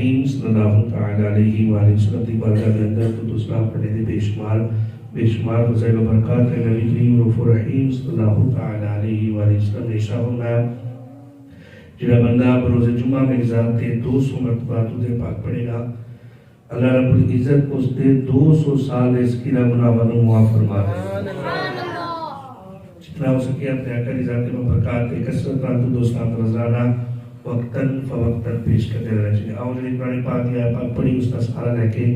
رحیم صلی اللہ تعالی علیہ وآلہ وسلم دی بارگاہ کے اندر تو اسلام پڑھنے دے بے شمار فضائل و برکات ہے. نبی کریم رؤوف رحیم صلی اللہ تعالی علیہ وآلہ وسلم نے ارشاد فرمایا جڑا بندہ بروز جمعہ میں ذات تے 200 مرتبہ درود پاک پڑھے گا اللہ رب العزت اس دے 200 سال اس کی گناہوں کو معاف فرما دے گا. جتنا ہو سکے اپنے آقا کی ذات میں برکات تے کثرت رات دوستان روزانہ وقتاً فوقتاً پیش کرتے رہنا چاہیے. آؤ جڑی قرآن پاک دیا پاک پڑھی اس کا سہارا لے کے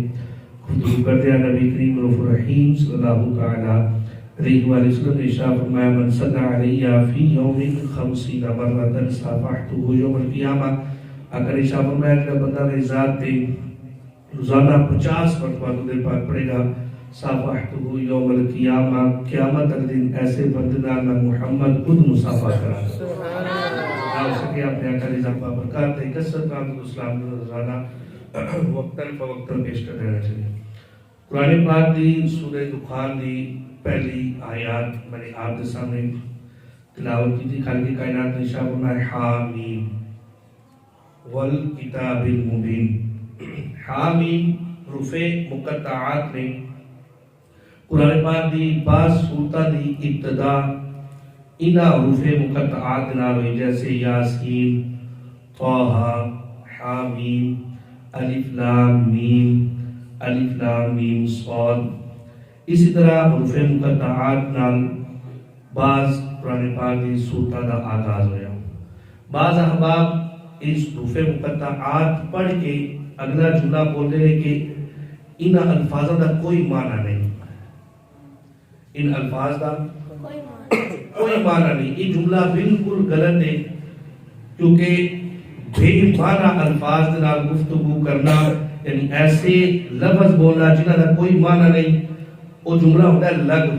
گفتگو کرتے ہیں. نبی کریم رؤوف رحیم صلی اللہ تعالی علیہ وآلہ وسلم نے ارشاد فرمایا من صلی علیہ فی یوم 50 مرۃ صافحته یوم القیامہ. اگر ارشاد فرمایا کہ بندہ میری ذات تے روزانہ 50 مرتبہ درود پاک پڑھے گا صافحته یوم القیامہ قیامت کے دن ایسے بندے نال میں محمد خود مصافحہ کرا سبحان اللہ. آؤ سکے اپنے آقا کی ذات پر برکات تے کثرت رات اسلام روزانہ وقتاً فوقتاً پیش کرتے رہنا چاہیے. قرآن پاک دی سورہ دخان دی پہلی آیات میں نے آپ کے سامنے تلاوت کی تھی. خالق کائنات نے ارشاد فرمایا حامیم والکتاب المبین. حامیم حروف مقطعات میں قرآن پاک دی بعض سورتاں دی ابتدا انہاں حروف مقطعات نال ہوئی جیسے یاسین طہ حامیم الف لام میم الف لام میم صاد. اسی طرح حروف مقطعات نال بعض قرآن پاک دی سورتاں دا آغاز ہویا. بعض احباب اس حروف مقطعات پڑھ کے اگلا جملہ بولتے ہیں کہ ان الفاظ دا کوئی معنی نہیں, ان الفاظ دا کوئی معنی نہیں. یہ جملہ بالکل غلط ہے کیونکہ بے معنی الفاظ دے نال گفتگو کرنا یعنی ایسے لفظ بولنا جنہاں دا کوئی معنی نہیں وہ جملہ ہوتا ہے لغو.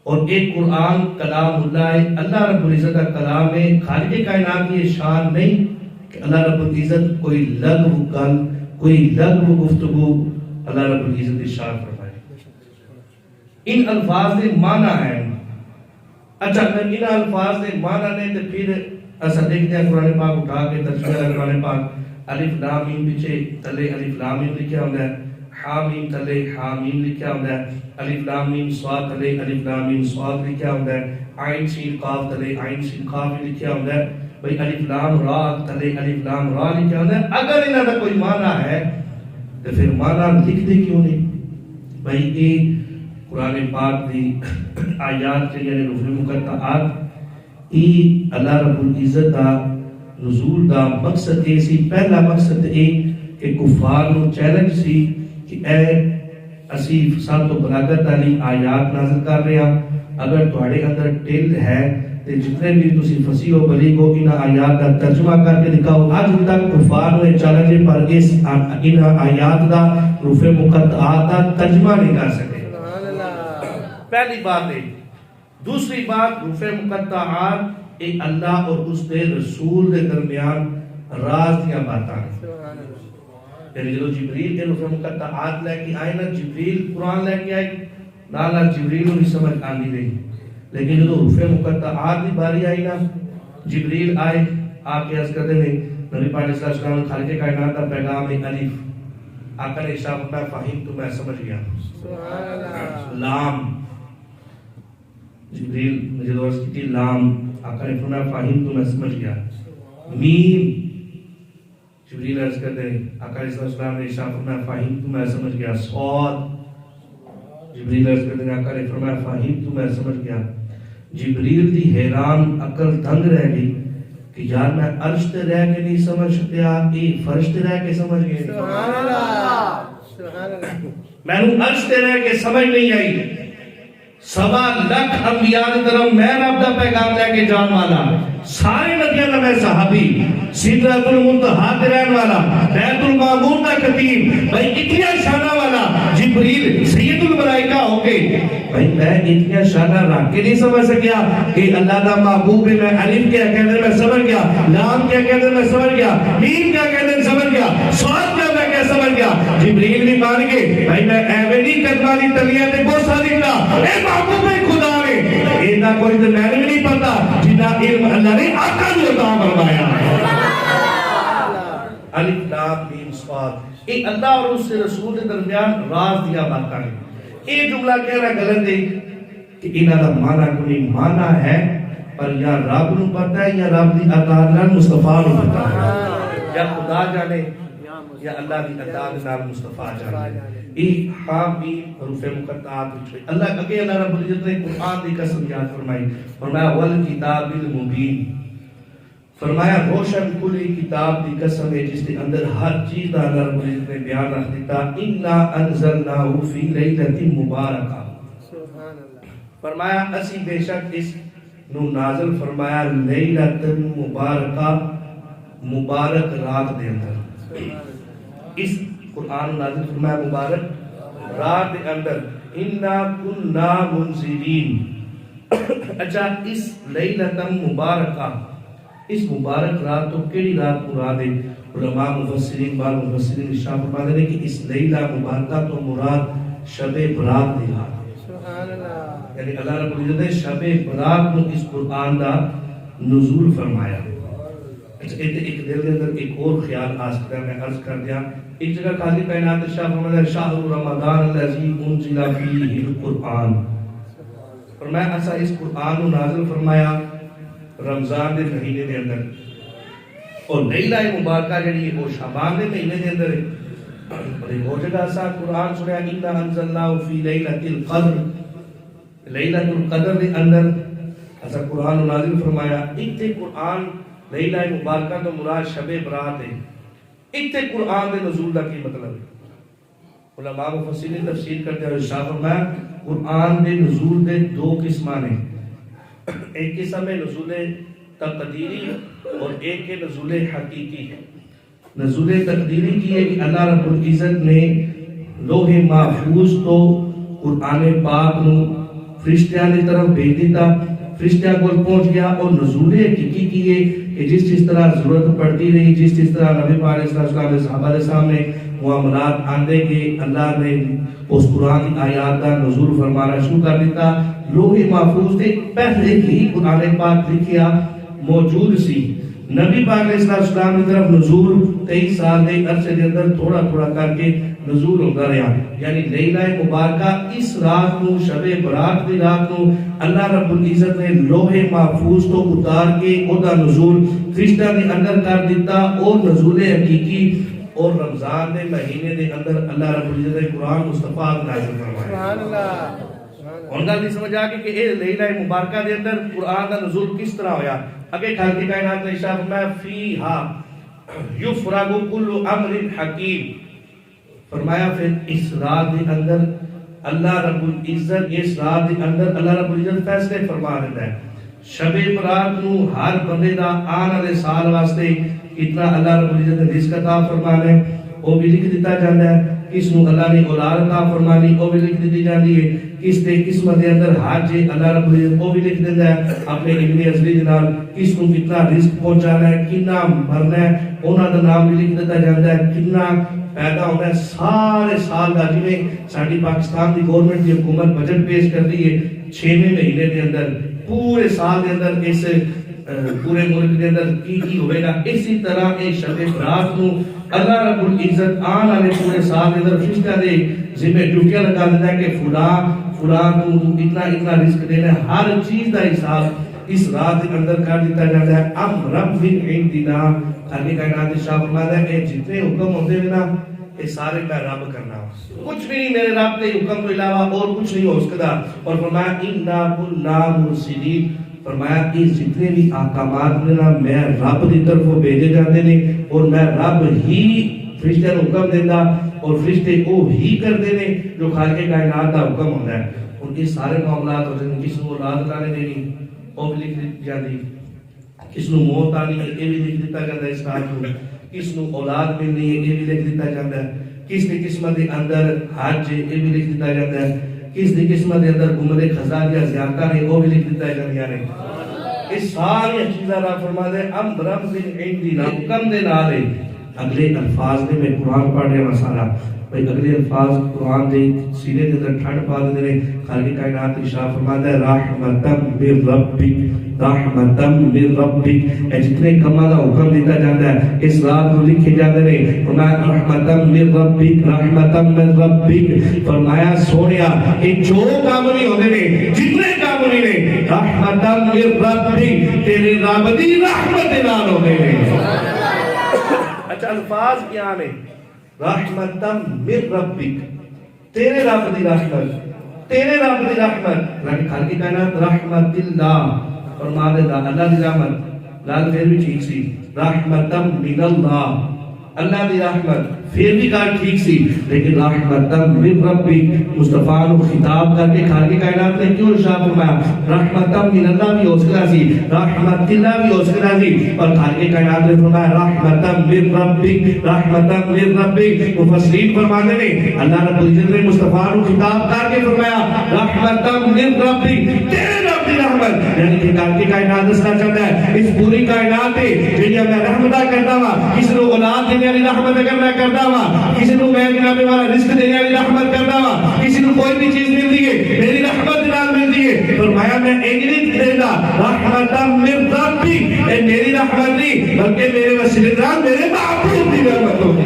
اور ایک قرآن کلام اللہ ہے, اللہ رب العزت کا کلام ہے. خالق کائنات کی شان نہیں کہ اللہ رب العزت کوئی لغو گل کوئی لغو گفتگو اللہ رب العزت ارشاد فرمائے. ان الفاظ دے معنی ہیں. اچھا ان الفاظ دے معنی نے تو پھر ایسا دیکھتے ہیں قرآن پاک اٹھا کے ترجمہ قرآن پاک الف لام میم پیچھے تلے الف لام میم لکھا ہوتا ہے, حامیم تلے حامیم لکھا ہوتا ہے, الف لام میم صاد تلے الف لام میم صاد لکھا ہوتا ہے, عین سین قاف تلے عین سین قاف لکھا ہوتا ہے, بھئی الف لام را تلے الف لام را لکھا ہوتا ہے. اگر انہاں دا کوئی معنی ہے تو پھر معنی لکھ دے کیوں نہیں؟ بھئی یہ قرآن پاک دی آیات کے یعنی حروف مقطعات یہ اللہ رب العزت دا نزول دا مقصد یہ سی. پہلا مقصد یہ کہ کفار نو چیلنج سی کہ اے اسی فساد و بلاغت والی آیات نازل کر رہے ہیں, اگر تہاڈے اندر ٹل ہے تے جتنے بھی تسی فصیح و بلیغ ہو ان آیات کا ترجمہ کر کے دکھاؤ. آج تک کفار نے چیلنج پر اس ان آیات دا حروف مقطعات دا ترجمہ نہیں کر سکے. پہلی بات ہے. دوسری بات حروف مقطعات ایک اللہ اور اس دے رسول دے درمیان راز دیا باتاں ہیں. یعنی جو جبریل کے حروف مقطعات لے کے آئے نا, جبریل قرآن لے کے آئے نالا جبریل کو بھی سمجھ آنی نہیں, لیکن جو حروف مقطعات دی باری آئی نا جبریل آئے آپ کے عرض کرتے ہیں نبی پاک صلی اللہ علیہ وسلم خالق کائنات کا پیغام ہے الف. آقا نے ارشاد فرمایا فہیم تو میں سمجھ گیا. لام جبریل نے جو عرض کی تھی لام, آقا نے فرمایا فہیم تو میں سمجھ گیا. میم جبریل عرض کرتے ہیں آقا علیہ السلام نے ارشاد فرمایا فہیم تو میں سمجھ گیا. صاد جبریل عرض کرتے ہیں آقا نے فرمایا فہیم تو میں سمجھ گیا. جبریل دی حیران عقل دنگ رہ گئی کہ یار میں عرش تے رہ کے نہیں سمجھ سکیا, یہ فرش تے رہ کے سمجھ گئے. سبحان اللہ سبحان اللہ. میں نے عرش تے رہ کے سمجھ نہیں آئی. 1.25 لاکھ انبیاء کی طرف میں رب دا پیغام لے کے جان والا, سارے نبیوں کا میں صحابی, سدرۃ المنتہا تے رہن والا, بیت المعمور دا خطیب, بھائی اتنی شانہ والا جبریل سید الملائکہ ہو کے بھائی میں اتنی شانہ رکھ کے نہیں سمجھ سکیا کہ اللہ دا محبوب ہے. میں الف کیا کہتے میں سمجھ گیا, لام کیا کہتے میں سمجھ گیا, میم کیا کہتے سمجھ گیا, صاد کیا میں کیا سمجھ گیا. جبریل بھی مان کے بھائی میں ایویں نہیں کروالی تلیاں تے گوسا نکلا, اے محبوب خدا نے اینا کوئی تو میں نے نہیں پتا جنا علم اللہ نے آقا نے عطا فرمایا. الف لام میم صاد، یہ اللہ اور اس کے رسول کے درمیان راز دیا باتاں نے. یہ جملہ کہنا غلط ہے کہ انہاں دا معنی کوئی معنی ہے پر یا رب نو پتہ ہے یا رب دی عطا نال مصطفیٰ نو پتہ ہے، یا خدا جانے یا اللہ دی عطا نال مصطفیٰ جانے. یہ حامیم حروف مقطعات وچ اللہ اگے اللہ رب العزت نے قرآن دی قسم یاد فرمائی، فرمایا والکتاب المبین، فرمایا روشن کھلی کتاب دی قسم ہے جس کے اندر ہر چیز دا اللہ رب العزت نے بیان رکھ دیتا. انا انزلناہ فی لیلۃ مبارکہ، فرمایا اسی بے شک اس نو نازل فرمایا لیلۃ مبارکہ، مبارک رات دے اندر. اس قرآن نازل فرمایا مبارک رات دے اندر. انا کنا منذرین. اچھا اس لیلۃ مبارکہ، اس مبارک رات تو کیڑی رات مراد ہے؟ علماء مفسرین بعض مفسرین ارشاد فرماتے ہیں کہ اس لیلہ مبارکہ تو مراد شب برات دی رات ہے. سبحان اللہ. یعنی اللہ رب العزت نے شب برات میں اس قرآن دا نزول فرمایا. ایک دل کے اندر ایک اور خیال آسکتا ہے، میں عرض کر دیا. ایک جگہ قاضی کائنات ارشاد فرماتا ہے شہر رمضان الذی انزل فیہ القرآن، فرمایا ایسا اس قرآن کو نازل فرمایا رمضان دے مہینے دے اندر، اور لیلہ مبارکہ جڑی ہے وہ شعبان دے مہینے دے اندر ہے. اور ایک اور جگہ ایسا قرآن سنیا انا انزلناہ فی لیلۃ القدر، لیلۃ القدر دے اندر ایسا قرآن نازل فرمایا. اتنے قرآن لیلہ مبارکہ تو مراد شب برات ہے. اتنے قرآن دے نزول دا کی مطلب ہے؟ علماء مفسرین تفسیر کرتے ہیں ارشاد فرمایا قرآن دے نزول دے دو قسماں نے. ایک قسم ہے نزول تقدیری اور ایک ہے نزول حقیقی ہے. نزول تقدیری کی ہے کہ اللہ رب العزت نے لوح محفوظ تو قرآن پاک نو فرشتیاں کی طرف بھیج دیتا، فرشتیاں کو پہنچ گیا. اور نزول حقیقی کی ہے کہ جس طرح ضرورت پڑتی رہی، جس طرح نبی پاک علیہ السلام کے صحابہ کے سامنے معاملات آندے کہ اللہ نے اس قرآن کی آیات کا نزول فرمانا شروع کر دیتا. لوح محفوظ سے پہلے ہی قرآن پاک لکھیا موجود سی. نبی پاک علیہ السلام کی طرف نزول 23 سال کے عرصے کے اندر تھوڑا تھوڑا کر کے نزول ہوتا رہا. یعنی لیلہ مبارکہ اس رات کو شب برات کی رات کو اللہ رب العزت نے لوح محفوظ تو اتار کے اودا نزول فرشتہ کے اندر کر دیتا. اور نزول حقیقی اور رمضان دے مہینے دے اندر اللہ رب العزت نے قرآن مصطفیٰ نازل فرمایا. سبحان اللہ. اور گل نہیں سمجھ آ کہ اے لیلہ مبارکہ دے اندر قرآن دا نزول کس طرح ہویا. اگے خالق کائنات نے ارشاد فرمایا فیہا یفرغ کل امر حکیم، فرمایا پھر اس رات کے اندر اللہ رب العزت اس رات کے اندر اللہ رب العزت فیصلے فرما دیتا ہے. شب برات نو ہر بندے دا آن والے سال واسطے اتنا اللہ رب العزت نے رزق عطا فرمانا ہے وہ بھی لکھ دیتا جاتا ہے. کس نو اللہ نے اولاد عطا فرمانی وہ بھی لکھ دی جاتی ہے. کس دے قسمت دے اندر حج اللہ رب العزت وہ بھی لکھ دیتا ہے اپنے علم ازلی دے نال. کس نو کتنا رزق پہنچانا ہے، کتنا مرنا ہے، انہاں دا نام بھی لکھ دیتا جاتا ہے. کتنا پیدا ہونا ہے سارے سال کا. جویں ساری پاکستان دی گورنمنٹ دی حکومت بجٹ پیش کر دی ہے 6ویں مہینے دے اندر پورے سال دے اندر اس پورے ملک دے اندر کی ہوئے گا. اسی طرح اے شب برات نو اللہ رب العزت آن والے پورے سال دے اندر فرشتہ دے ذمہ ڈیوٹیاں لگا دیتا ہے کہ فلاں کو اتنا رزق دینا ہے. ہر چیز دا حساب اس رات کے اندر کر دیتا جاتا ہے. امرم من عندنا، خالق کائنات شاہ فرماتا ہے کہ جتنے حکم ہوتے ہیں نا یہ سارے میں رب کرنا ہوں، کچھ بھی نہیں میرے رب کے حکم کے علاوہ اور کچھ نہیں ہو سکتا. اور فرمایا انا کنا مرسلین، فرمایا یہ جتنے بھی احکامات نے نا میں رب کی طرف بھیجے جاتے ہیں اور میں رب ہی فرشتے کو حکم دیتا اور فرشتے وہ ہی کرتے ہیں جو خالق کائنات کا حکم ہوتا ہے. ان کے سارے معاملات ہوتے ہیں. کس کو اولاد لانے دینی وہ بھی لکھ دی جاتی، کس نو موت آنی ہے یہ بھی لکھ دیتا جاتا ہے اس رات کو، کس نو اولاد ملنی ہے یہ بھی لکھ دیتا جاتا ہے، کس کی قسمت کے اندر حج یہ بھی لکھ دیتا جاتا ہے، کس کی قسمت کے اندر گمرے خزان یا زیارتہ نے وہ بھی لکھ دیتا جاتا ہے. اس ساری چیزاں را فرما دے امرم من عندنا، حکم دے نال. اگلے الفاظ میں قرآن پڑھ رہا ہوں سارا بھائی اگلے الفاظ قرآن دے سینے کے اندر ٹھنڈ پا دیندے نے خالق کائنات ارشاد فرماتا ہے رحمتم من ربک رحمتم من ربک. اے جتنے کماں دا حکم دیتا جاتا ہے اس رات کو لکھے جاتے نے فرمایا رحمتم من ربک رحمتم من ربک. فرمایا سونیا یہ جو کام نہیں ہوتے نے جتنے کام نہیں نے رحمتم من ربک تیرے رب دی رحمت نال ہوتے نے. اچھا الفاظ کیا نے رحمتم من ربک تیرے رب دی رحمت تیرے رب دی رحمت یعنی خالق کائنات رحمت اللہ فرما دے اللہ دی رحمت لال پھر بھی ٹھیک سی رحمتم من اللہ اللہ دی رحمت پھر بھی کار ٹھیک سی لیکن رحمتم من ربک مصطفیٰ کو خطاب کر کے خالق کائنات نے کیوں ارشاد فرمایا رحمتم من اللہ بھی ہو سکتا سی رحمت اللہ بھی ہو سکتا سی اور خالق کائنات نے فرمایا رحمتم من ربک رحمتم من ربک. مفسرین فرماتے ہیں اللہ رب العزت نے مصطفیٰ کو خطاب کر کے فرمایا رحمتم من ربک تیرے رب دی رحمت یعنی کہ خالق کائنات دسنا چاہتا ہے اس پوری کائنات ہے جنہیں میں رحمتہ کرتا ہوں کسی کو اولاد دینے والی رحمت اگر میں کرتا ہوں کسی کو میں جناب والا رزق دینے والی رحمت کرتا ہوں کسی کو کوئی بھی چیز ملتی ہے میری رحمت نال ملتی ہے فرمایا میں انگریز دیتا رحمتم من ربک اے میری رحمت نہیں بلکہ میرے وسیلے نال میرے محبوب دی رحمت ہوگی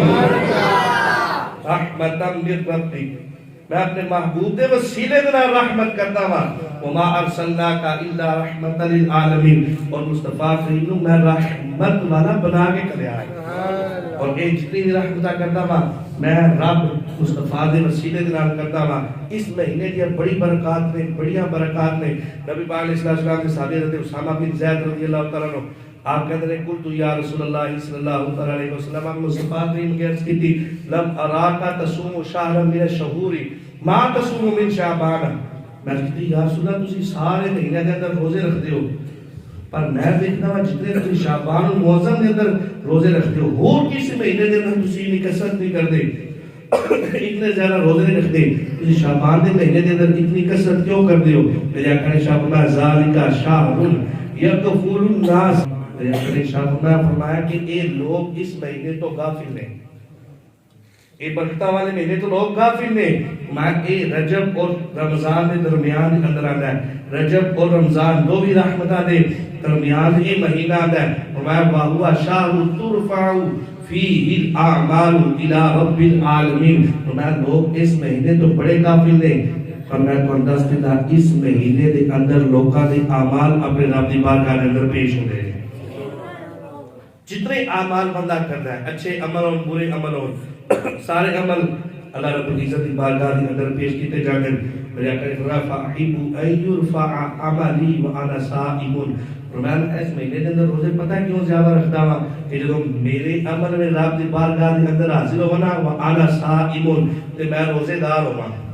رحمتم من ربک میں اپنے محبوب دے وسیلے دے رحمت کرتا ہوں وما ارسلناک الا رحمت للعالمین اور مصطفیٰ کریم نو میں رحمت والا بنا کے کریا ہے اور اے جتنی بھی رحمتہ کرتا ہوں میں رب مصطفیٰ دے وسیلے دے نال کرتا ہوں. اس مہینے دی بڑی برکات نے بڑیاں برکات نے. نبی پاک علیہ السلام کے صحابی حضرت اسامہ بن زید رضی اللہ تعالیٰ عنہ آپ کہتے ہیں قلت یا رسول اللہ صلی اللہ علیہ وسلم آپ مصطفیٰ کریم کے عرض کی تھی لم اراکا تسوم شہرا من الشہور ما تسوم من شعبان. میں کہتی یا رسول اللہ تسی سارے مہینے کے اندر روزے رکھتے ہو پر میں دیکھتا ہوں جتنے تسی شعبان و معظم کے اندر روزے رکھتے ہو اور کسی مہینے کے اندر تسی اتنی کثرت نہیں کرتے اتنے زیادہ روزے نہیں رکھتے تسی شعبان کے مہینے کے اندر اتنی کثرت کیوں کرتے ہو. میرے آقا نے شعبان ذالک شہر یغفل الناس میرے آقا نے شعبان فرمایا کہ اے لوگ اس مہینے تو غافل ہیں اے برکتہ والے مہینے تو لوگ غافل نے. میں اے رجب اور رمضان کے درمیان اندر آتا ہے رجب اور رمضان دو بھی رحمتہ دے درمیان یہ مہینہ آتا ہے فرمایا وَهُوَ شَهْرٌ تُرْفَعُ فِيهِ الْأَعْمَالُ إِلَىٰ رَبِّ الْعَالَمِينَ. فرمایا لوگ اس مہینے تو بڑے غافل نے پر میں تو انداز دیتا اس مہینے دے اندر لوکاں دے اعمال اپنے رب دی بارگاہ کے اندر پیش ہوتے ہیں. جتنے اعمال بندہ کرتا ہے اچھے عمل اور برے عمل اور سارے عمل اللہ رب العزت کی بارگاہ کے اندر پیش کیتے جاتے ہیں. میرے آقا نے فرمایا فَأَحِبُّ أَن يُرْفَعَ عَمَلِي وَأَنَا صَائِمٌ. فرمایا اس مہینے کے اندر روزے پتہ کیوں زیادہ رکھتا ہوں کہ جب میرے عمل میں رب کی بارگاہ کے اندر حاضر ہونا وَأَنَا صَائِمٌ تو میں روزے دار ہوں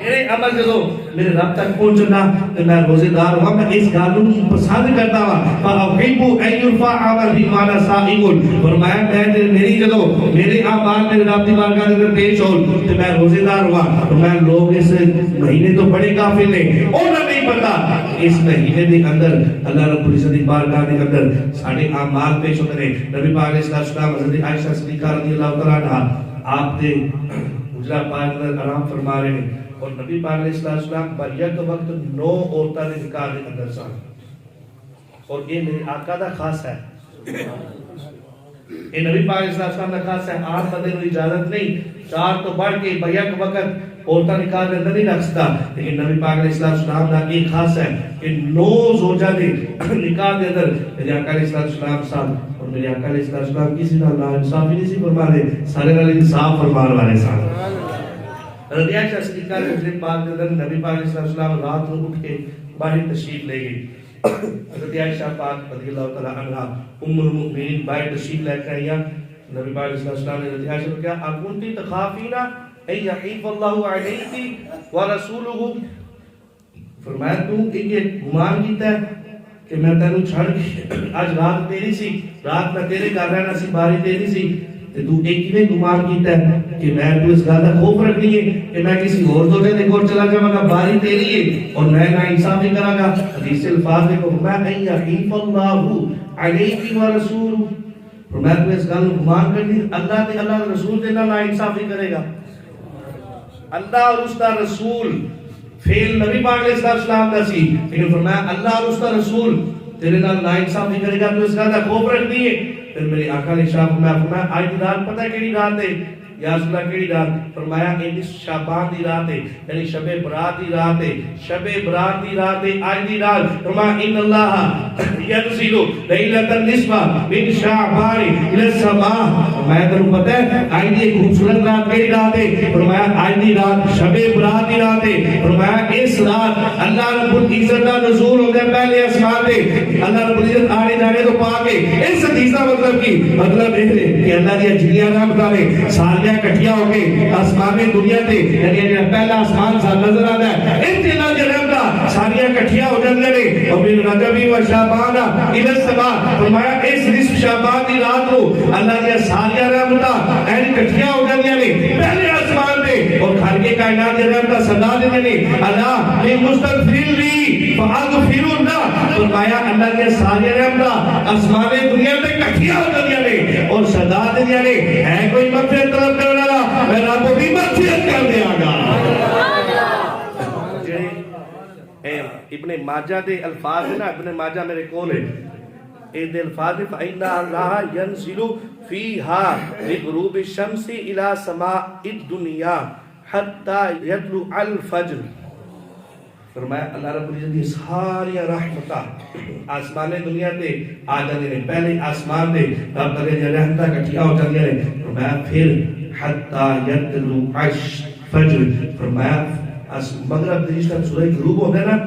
میرے عمل جدو میرے رب تک پہنچنا تو میں روزے دار ہوں میں اس گالوں پسند کرتا ہوں فَأَحِبُّ أَن يُرْفَعَ عَمَلِي وَأَنَا صَائِمٌ. فرمایا میں میری جدو میرے اعمال میرے رب کی بارگاہ کے اندر پیش ہو تو میں روزے دار ہوا. فرمایا لوگ اس مہینے تو بڑے غافل ہیں انہیں نہیں پتا اس مہینے کے اندر اللہ رب العزت کی بارگاہ کے اندر سارے اعمال پیش ہوتے ہیں. نبی پاک علیہ السلام حضرت عائشہ صدیقہ رضی اللہ تعالیٰ عنہا آپ نے حجرہ پاک میں آرام فرما رہے ہیں اور نبی پاک علیہ السلام پر یک وقت 9 عورتوں نے نکاح کے اندر سن اور یہ میرے آقا دا خاص ہے یہ نبی پاک علیہ السلام کا خاص ہے. آپ بندے کو اجازت نہیں 4 تو بڑھ کے بیک وقت عورتیں نکاح کے اندر نہیں رکھ سکتا لیکن نبی پاک علیہ السلام کا ایک خاص ہے کہ 9 زوجہ نے نکاح کے اندر میرے آقا علیہ السلام صاحب اور میرے آقا علیہ السلام کسی نہ اللہ انصافی نہیں سی فرما دے سارے نال انصاف فرمان والے صاحب. حضرت عائشہ صدیقہ رضی اللہ عنہا کے نبی پاک علیہ السلام رات کو اٹھ کے باہر تشریف لے گئی. حضرت عائشہ پاک رضی اللہ تعالی عنہا ام المؤمنین باہر تشریف لے کر آئی. نبی پاک علیہ السلام نے حضرت عائشہ کو کہا اکنتی تخافین ان یحیف اللہ علیکی ورسولہ. فرمایا تم کہ گمان کیتا ہے کہ میں تینوں چھڑ کے آج رات تیری سی رات میں تیرے گھر رہنا سی باری تیری سی تو ایک ہی گمان کیتا ہے کہ میں تو اس گل کا خوف رکھنی ہے کہ میں کسی اور دوجے دے کول چلا جاواں گا باری تیری ہے اور میں نا انصافی کراں گا. حدیث الفاظ دیکھو میں ان یحیف اللہ علیک ورسولہ فرمایا تو اس گل گمان کرنی اللہ تے اللہ کے رسول دے نال انصافی کرے گا. اللہ اور اس کا رسول فعل نبی پاک علیہ السلام دا سی لیکن فرمایا اللہ اور اس کا رسول تیرے نال ناانصافی کرے گا تو اس گل دا خوف رکھ دیے. پھر میرے آقا نے شاہ فرمایا آج دی رات پتہ ہے کیڑی رات ہے یا رسول اللہ کیڑی رات؟ فرمایا یہ شعبان دی رات ہے یعنی شب برات دی رات ہے. شب برات دی رات ہے آج دی رات. فرمایا ان اللہ ينزل ليلة النصف من شعبان الى السماء. فرمایا تمہیں پتہ ہے آج دی خوبصورت رات کیڑی رات ہے؟ فرمایا آج دی رات شب برات دی رات ہے. فرمایا اس رات اللہ رب العزت کا نزول ہوتا ہے پہلے آسمان پہ. اللہ رب العزت آنے جانے تو پا کے اس حدیث کا مطلب کی مطلب یہ ہے کہ اللہ دی جلیاں رحمتاں نے سارے کٹھیا ہو کے آسمان دنیا تے یعنی جو پہلا آسمان سا نظر آتا ہے ان تینوں جو رحمتاں ساریاں کٹھیا ہو جاندیاں نے اور من رجب و شعبان الى السماء. فرمایا اس نصف شعبان دی رات کو اللہ دی ساریاں رحمتاں این کٹھیا ہو جاندیاں نے پہلے آسمان تے اور گھر کے کائنات دی رحمتاں صدا دیندے نے اللہ اے مستغفر لی فاغفر له. فرمایا اللہ دی ساریاں رحمتاں آسمان دنیا تے کٹھیا ہو جاندیاں نے اور صدا دیندیاں نے ہے کوئی مغفرت طلب کرنے والا میں رب کو بھی مغفرت کر دیا گا. ابن ماجہ دے الفاظ ہے نا ابن ماجہ میرے کول ہے اے دے الفاظ ہے فَإِنَّ اللَّهَ يَنزِلُ فِيهَا لِغُرُوبِ الشَّمْسِ إِلَى سَمَاءِ الدُّنْيَا حَتَّى يَطْلُعَ الْفَجْرُ. فرمایا اللہ رب العزت کی ساری رحمتاں آسمان دنیا تے آ جاندے نے پہلے آسمان دے رب کرے جے رحمتاں اکٹھیاں ہو جاندیاں نے. فرمایا پھر حتی یطلع الفجر. فرمایا مغرب دے جس طرح سورج غروب ہوتا ہے نا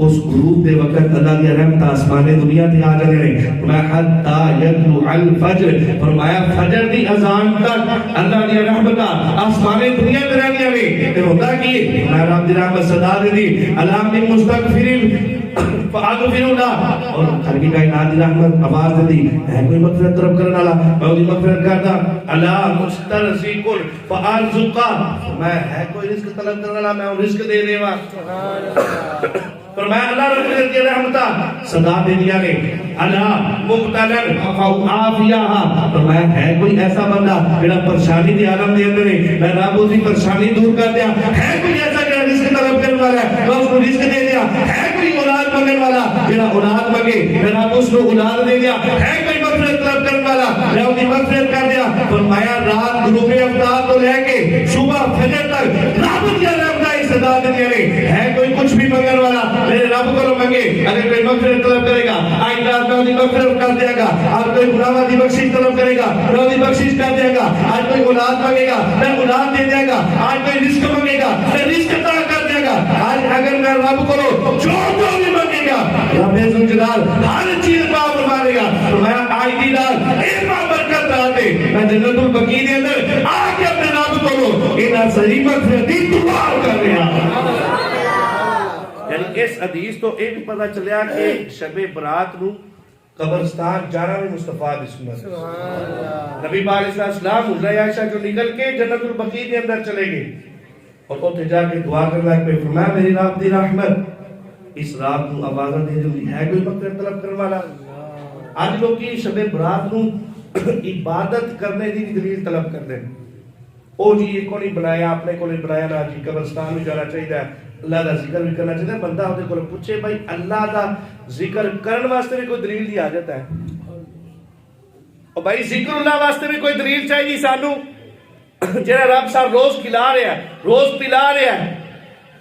اس غروب دے وقت اللہ کی رحمت آسمان دنیا تے آ جاندے نے. فرمایا حتی یطلع الفجر. فرمایا فجر دی اذان تک اللہ کی رحمت آسمان دنیا تے رہندیاں نے. تے ہوندا کی میں رب دی رحمت صدا دے دی اللہ من مستغفرین فاغفر له اور ہر کی کائنات دی رحمت آواز دے دی ہے کوئی مغفرت طلب کرنے والا میں اس کی مغفرت کردا. اللہ مسترزق فارزقا. میں ہے کوئی رزق طلب کرنے والا میں رزق دے دیواں. فرمایا اللہ رب العزت کی رحمتاں صدا دے دیا نے اللہ مبتلن فعافیہا. فرمایا ہے کوئی ایسا بندہ جڑا پریشانی دے عالم دے اندر ہے میں رب اس کی پریشانی دور کر دیا. ہے کوئی ایسا جڑا رزق طلب کرنے والا ہے میں اس کو رزق دے دیا. ہے کوئی اولاد مانگنے والا جڑا اولاد مانگے میں رب اس کو اولاد دے دیا. ہے کوئی مغفرت طلب کرنے والا میں اس کی مغفرت کر دیا. فرمایا رات غروب آفتاب تو لے کے صبح فجر تک رب کی رحمتاں صدا دے دیا نے. ہے کوئی کچھ بھی مانگنے والا میرے رب کو مانگے اگر کوئی مغفرت طلب کرے گا آج رات میں اسے مغفرت کر دے گا. آج کوئی گناہوں کی بخشش طلب کرے گا میں اسے بخشش کر دے گا. آج کوئی اولاد مانگے گا میں اولاد دے دے گا. آج کوئی رزق مانگے گا میں رزق عطا کر دے گا. آج اگر میں رب کو جو بھی مانگے گا رب ذو جلال ہر چیز عطا فرمائے گا. فرمایا آج دی رات ایک برکت رات ہے میں جنت البقیع دے اندر آ کے اپنے رب کو انہاں صحیح مغفرت دی دعا کر رہا. یعنی اس حدیث تو ایک پتہ چلیا کہ شب برات نو قبرستان جانا بھی مصطفیٰ دی سنت. نبی پاک علیہ السلام حضرت عائشہ جو نکل کے جنت البقیع کے اندر چلے گئے اور اوتھے جا کے دعا کرنا ہے. فرمایا میری رب دی رحمت اس رات نو آواز دے دی ہے کوئی مغفرت طلب کرنے والا. آج لوگ کی شب برات نو عبادت کرنے دی دلیل طلب کرتے ہیں. او جی یہ کو نہیں بنایا اپنے کو نہیں بنایا نا جی قبرستان میں جانا چاہیے اللہ دا ذکر بھی کرنا چاہیے. بندہ ہوتے کو پوچھے بھائی اللہ دا ذکر کرن واسطے بھی کوئی دلیل دی حاجت ہے اور بھائی ذکر اللہ واسطے بھی کوئی دلیل چاہیے سانو جڑا رب صاحب روز کھلا رہا ہے روز پلا رہا ہے.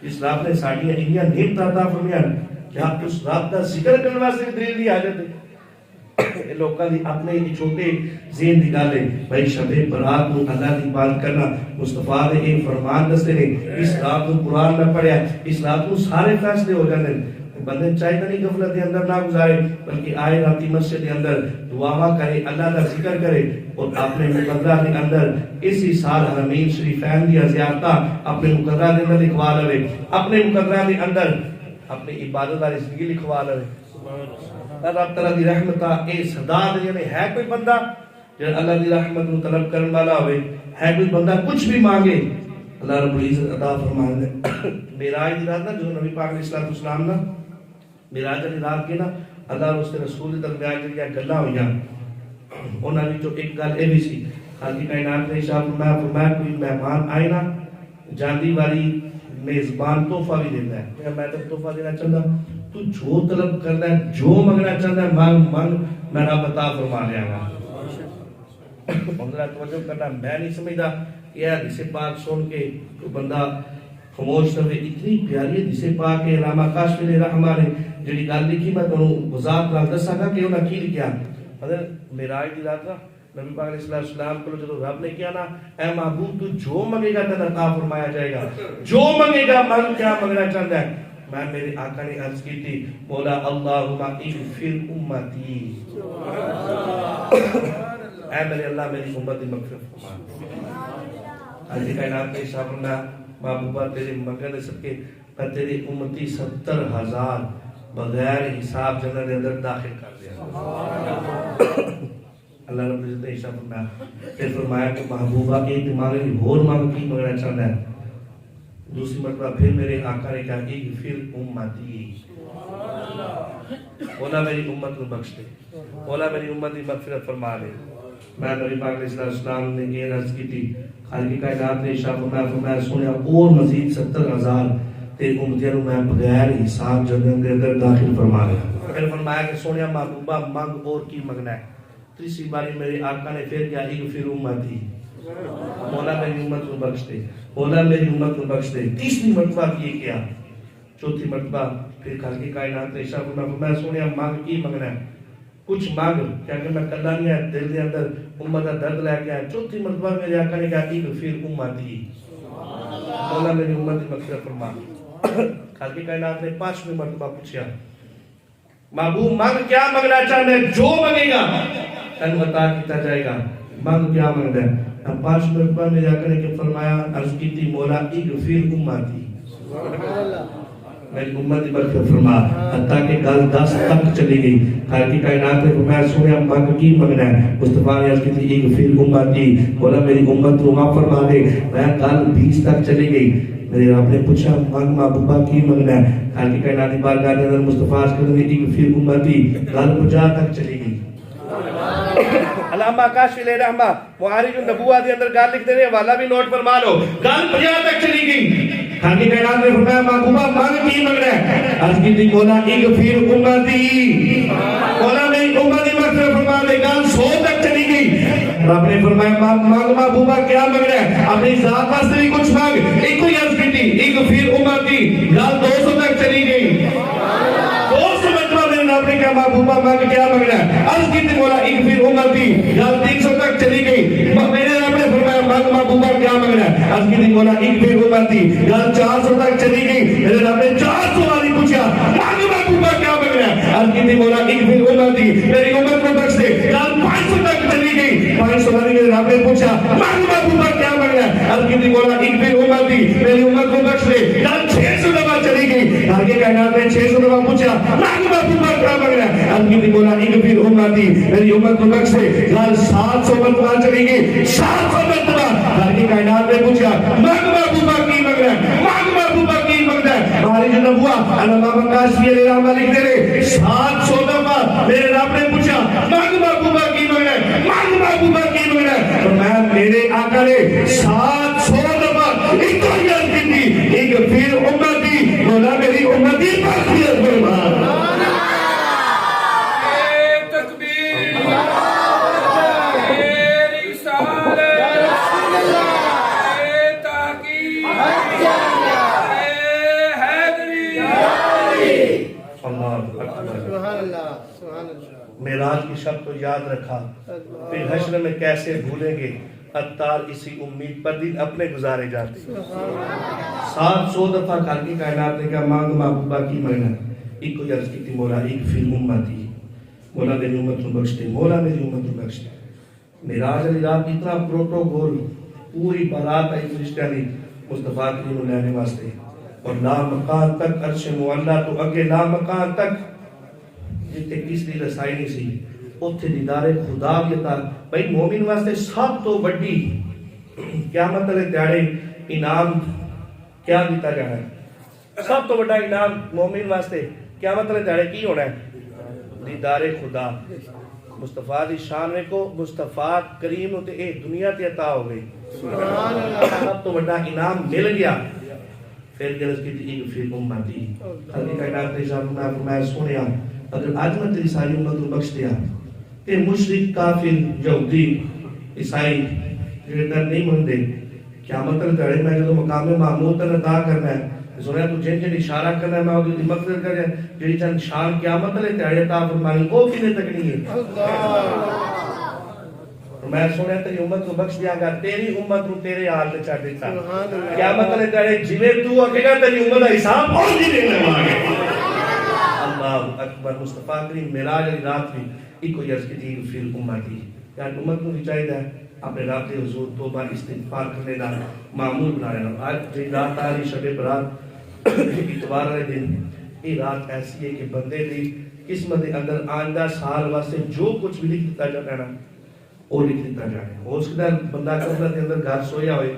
اس رب نے ساڈیاں انیاں نعمتاں عطا فرمائیاں کیا اس رب دا ذکر کرن واسطے بھی دلیل دی حاجت ہے. لوکاں دی اپنے چھوٹے ذہن دی گل ہے بھائی شب برات نو اللہ دی عبادت کرنا. مصطفیٰ نے یہ فرمان دستے نے اس رات کو قرآن میں پڑھیا اس رات کو سارے فیصلے ہو جاندے. بندے چاہیے نہیں غفلت کے اندر نہ گزارے بلکہ آئے راتی مسجد کے اندر دعا کرے اللہ کا ذکر کرے اور اپنے مقدرہ کے اندر اسی سال حرمین شریفین دی زیارتاں اپنے مقدرہ کے اندر لکھوا لے. اپنے مقدرہ کے اندر اپنی عبادت والی زندگی لکھوا لے. رب تعالیٰ دی رحمتہ اے صدا دے نے. ہے کوئی بندہ جب اللہ دی رحمت کو طلب کرنے والا ہوئے ہے کوئی بندہ کچھ بھی مانگے اللہ رب العزت عطا فرمائے دے. معراج دی رات نا جو نبی پاک علیہ السلام نا معراج دی رات کے نا اللہ اور اس کے رسول کے درمیان جڑیاں گلاں ہوئیاں انہاں وچوں ایک گل اے بھی سی خالق کائنات نے ارشاد فرمایا کوئی مہمان آئے نا جاندی والی میزبان تحفہ بھی دیتا ہے میں تو تحفہ دینا چاہتا تو جو طلب کرنا ہے جو منگنا چاہتا ہے مانگ میں رب عطا فرما لیا گا توجہ کرنا میں نہیں سمجھتا کہ حدیث پاک سن کے کوئی بندہ خاموش رہے اتنی پیاری حدیث پاک ہے علامہ کاشفی رحمہ نے جڑی گل لکھی میں تانوں وضاحت نال دساں گا کہ انہاں کی لکھیا حضرت معراج دی رات نبی پاک علیہ السلام کو جب رب نے کیا نا اے محبوب تو جو منگے گا تیرا عطا فرمایا جائے گا جو منگے گا من کیا منگنا چاہتا ہے میں میرے آقا نے عرض کی تھی مولا اللہم اغفر امتی اے میرے اللہ میری امت کی مغفرت فرما آج کائنات نے شاپنا محبوبہ تیرے مگر سب کے میں تیری امتی 70,000 بغیر حساب جنت کے اندر داخل کر دیا اللہ رب العزت نے ارشاد فرمایا پھر فرمایا کہ محبوبہ ایک مانگے اور مانگ کی منگنا چاہتا ہے دوسری مرتبہ پھر میرے آقا نے کہا اغفر امتی مولا میری امت کو بخش دے مولا میری امت کی مغفرت فرما دے میں نبی پاک علیہ السلام نے یہ عرض کی تھی خالق کائنات نے ارشاد فرمایا سنیا اور مزید 70,000 تیری امتیوں میں بغیر حساب جنت کے اندر داخل فرما دے پھر فرمایا کہ سنیا محبوبہ مانگ اور کی منگنا ہے تیسری باری میرے آقا نے پھر کیا اغفر امتی مولا میری امت کو بخش دے مولا میری امت کو بخش دے تیسری مرتبہ یہ کیا چوتھی مرتبہ پھر خالق کائنات نے ارشاد فرمایا سنیا مانگ کی منگنا ہے کچھ مانگ کیا کہ میں کلا نہیں ہے دل کے اندر امت کا درد لے کے آیا چوتھی مرتبہ میرے آقا نے کہا اغفر امتی مولا میری امت کی مغفرت فرما خالق کائنات نے 5ویں مرتبہ پوچھا محبوب مانگ کیا منگنا چاہتا ہے جو منگے گا تینوں عطا کیتا جائے گا مانگ کیا منگتا ہے 5 مرتبہ میرے آقا نے فرمایا عرض کی تھی مولا اغفر امتی میری امت کی مغفرت فرما حتیٰ کہ گل 10 تک چلی گئی خالق کائنات نے فرمایا سنیا مانگ کی منگنا ہے مصطفیٰ نے عرض کی تھی اغفر امتی مولا میری امت کو معاف فرما دے میں گل 20 تک چلی گئی میرے رب نے پوچھا مانگ محبوبہ کی منگنا ہے خالق کائنات کی بارگاہ کے اندر مصطفیٰ عرض کرنے اغفر امتی گل 50 تک چلی گئی علامہ کاشفی رحمہ معارج النبوہ کے اندر گل لکھ دے حوالہ بھی نوٹ فرما لو گل 50 تک چلی گئی خالق کائنات نے فرمایا محبوبہ مانگ کی منگنا ہے عرض کی تھی مولا اغفر امتی مولا میری امت کی مغفرت فرما دے گل 100 تک چلی گئی رب نے فرمایا مانگ محبوبہ کیا منگنا ہے اپنی ذات واسطے بھی کچھ مانگ ایک ہی عرض کی تھی اغفر امتی گل 200 تک چلی گئی 200 مرتبہ میرے رب نے کہا محبوبہ مانگ کیا منگنا ہے عرض کی تھی مولا اغفر امتی گل 300 تک چلی گئی میرے رب نے فرمایا مانگ محبوبہ کیا منگنا ہے عرض کی تھی مولا اغفر امتی گل 400 تک چلی گئی میرے رب نے 400 والی پوچھا مانگ محبوبہ کیا منگنا ہے عرض کی تھی مولا اغفر امتی میری امت کو بخش دے گل 500 تک چلی گئی 500 والی میرے رب نے پوچھا مانگ محبوبہ کیا منگنا ہے عرض کی تھی مولا اغفر امتی میری امت کو بخش دے گل 600 دفعہ چلی گئی خالق کائنات نے 600 دفعہ پوچھا مانگ محبوبہ کیا منگنا ہے عرض کی تھی مولا اغفر امتی میری امت کو بخش دے گل 700 مرتبہ چلی گئی 700 مرتبہ خالق کائنات نے پوچھا مانگ محبوبہ کی منگنا ہے مانگ محبوبہ کی منگنا ہے معارج النبوہ علامہ کاشفی رحمہ لکھتے رہے 700 دفعہ میرے رب نے پوچھا مانگ محبوبہ کی منگنا ہے مانگ محبوبہ کی منگنا ہے تو میں میرے آقا نے 700 دفعہ ایک تو یاد کی تھی اغفر امتی مولا میری امتی مغفرت فرما معراج کی شب تو یاد رکھا پھر حشر میں کیسے بھولیں گے اتار اسی امید پر دن اپنے گزارے جاتے 700 دفعہ خالق کائنات نے کہا مانگ محبوبہ کی منگنا ایک کو عرض کی تھی مولا اغفر امتی مولا میری امت کو بخش دے مولا میری امت کو بخش دے معراج والی رات اتنا پروٹوکول پوری بارات آئی فرشتیاں دی مصطفیٰ کریم کو لینے واسطے اور لا مکان تک عرش معلیٰ تو اگے لا مکان تک جتے کس دی رسائی نہیں سی اتھے دیدار خدا بھی عطا بھائی مومن واسطے سب تو بڑی قیامت والے دیہڑے انعام کیا دیتا جانا ہے سب تو بڑا انعام مومن واسطے قیامت والے دیہڑے کی ہونا ہے دیدار خدا مصطفیٰ دی شان کو مصطفیٰ کریم تے اے دنیا تے عطا ہو گئی سبحان اللہ سب تو بڑا انعام مل گیا پھر گرز کی تھی پھر امتی خالی کائنات نے جب میں فرمایا سنیا اگر آج میں تیری ساری امت کو بخش دیا کہ مشرک کافر یہودی عیسائی جو ڈر نہیں مندے قیامت تک دڑے میں جو مقام معمول تک ادا کرنا ہے سنیا تو جن جن اشارہ کرنا ہے میں وہ دی مقصد کر جڑی چند شان قیامت لے تے عطا فرمائی او کنے تک نہیں ہے اللہ میں سنیا تیری امت کو بخش دیا گا تیری امت کو تیرے حال تے چھڈ دیتا قیامت لے تے جویں تو اگے گا تیری امت دا حساب اور نہیں دینے والا اللہ اکبر مصطفیٰ کریم معراج کی رات میں ایک کو یس کی تھی پھر امتی یار امت کو بھی چاہیے اپنے رب کے حضور توبہ استغفار کرنے کا معمول بنا لینا آج جو رات آ رہی شب برات اتوار والے دن یہ رات ایسی ہے کہ بندے کی قسمت کے اندر آئندہ سال واسطے جو کچھ بھی لکھ دیتا جاتا ہے نا وہ لکھ دیتا جاتا ہے اس کے اندر بندہ قبر کے اندر گھر سویا ہوئے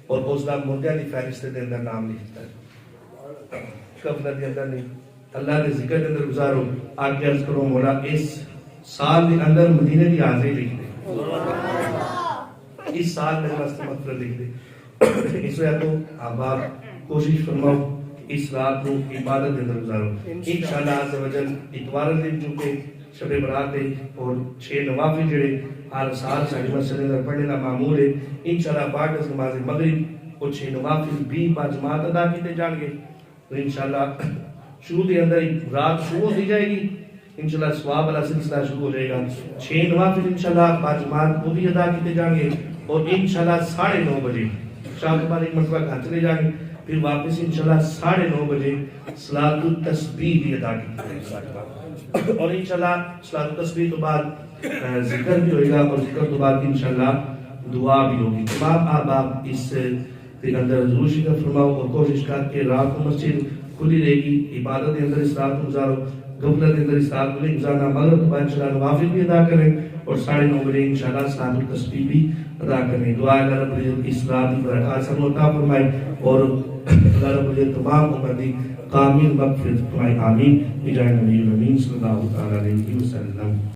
اور اس کا مردہ کی فہرست کے اندر نام لکھتا ہے قبر کے اندر نہیں اللہ کے ذکر کے اندر گزارو آگے عرض کرو مولا اس سال کے اندر مدینے کی حاضری لکھ دے اس سال میں واسطے مغفرت لکھ دے اس وجہ تو آپ کوشش فرماؤ اس رات کو عبادت کے اندر گزارو انشاءاللہ عز و جل اتوار دن چونکہ شب برات ہے اور 6 نوافل جڑے ہر سال ساڑی مسجد اندر پڑھنے کا معمول ہے انشاءاللہ بعد از نماز مغرب اور 6 نوافل بھی با جماعت ادا کیتے جان گے تو انشاءاللہ شروع کے اندر رات شروع ہو جائے گی انشاءاللہ ثواب والا سلسلہ شروع ہو جائے گا 6 نوافل انشاءاللہ با جماعت وہ بھی ادا کیتے جان گے اور انشاءاللہ 9:30 بجے شام کے بعد ایک مرتبہ گھر چلے جائیں گے پھر واپس انشاءاللہ 9:30 بجے صلاۃ التسبیح بھی ادا کی جائے گی اور انشاءاللہ صلاۃ التسبیح تو بعد ذکر بھی ہوئے گا اور ذکر تو بعد انشاءاللہ دعا بھی ہوگی تمام آپ اس کے اندر ضرور شرکت فرماؤ اور کوشش کر کے رات کو مسجد کھلی رہے گی عبادت کے اندر اس رات کو گزارو غفلت کے اندر اس رات کو نہیں گزارنا مغرب تو بعد انشاءاللہ نوافل بھی ادا کریں اور 9:30 بجے انشاءاللہ صلاۃ التسبیح بھی ادا کریں دعا اللہ رب العزت اس رات کی برکات سب عطا فرمائے اور اللہ رب العزت تمام امتی کامل مغفرت فرمائے آمین بجائے نبی الامین صلی اللہ علیہ وسلم